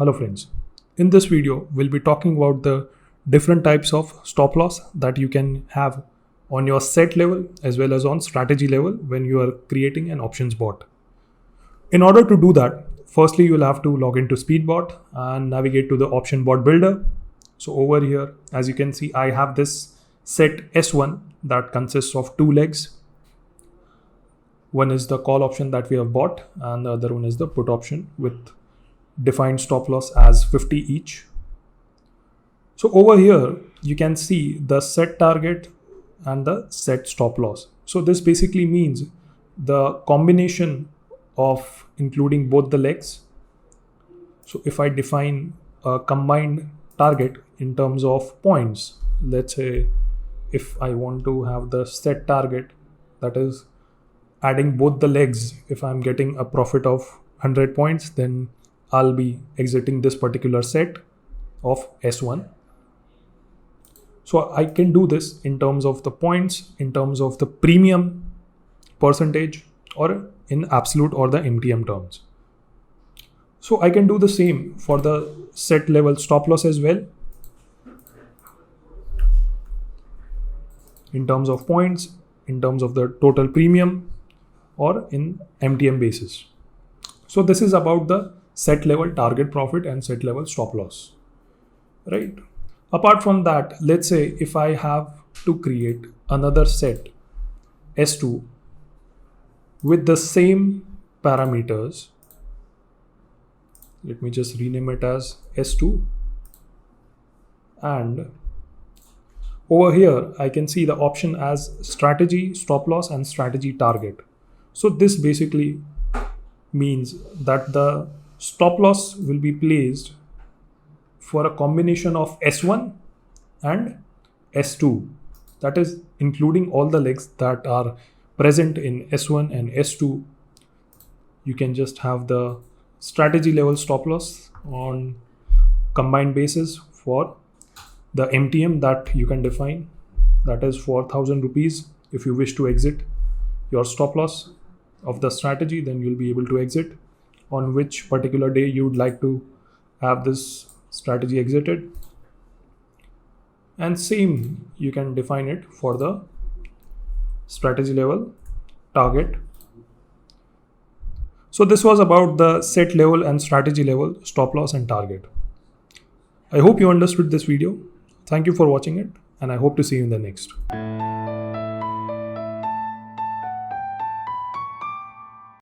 Hello friends, in this video we'll be talking about the different types of stop loss that you can have on your set level as well as on strategy level when you are creating an options bot. In order to do that, firstly you'll have to log into SpeedBot and navigate to the option bot builder. So over here, as you can see, I have this set S1 that consists of two legs. One is the call option that we have bought and the other one is the put option with defined stop loss as 50 each. So over here, you can see the set target and the set stop loss. So this basically means the combination of including both the legs. So if I define a combined target in terms of points, let's say if I want to have the set target, that is adding both the legs, if I'm getting a profit of 100 points, then I'll be exiting this particular set of S1. So I can do this in terms of the points, in terms of the premium percentage, or in absolute or the MTM terms. So I can do the same for the set level stop loss as well. In terms of points, in terms of the total premium, or in MTM basis. So this is about the set level target profit and set level stop loss, right? Apart from that, let's say if I have to create another set S2 with the same parameters, let me just rename it as S2, and over here I can see the option as strategy stop loss and strategy target. So this basically means that the stop loss will be placed for a combination of S1 and S2, that is including all the legs that are present in S1 and S2. You can just have the strategy level stop loss on combined basis for the MTM that you can define, that is for 1000 rupees. If you wish to exit your stop loss of the strategy, then you'll be able to exit on which particular day you would like to have this strategy exited. And same, you can define it for the strategy level target. So this was about the set level and strategy level stop loss and target. I hope you understood this video. Thank you for watching it, and I hope to see you in the next.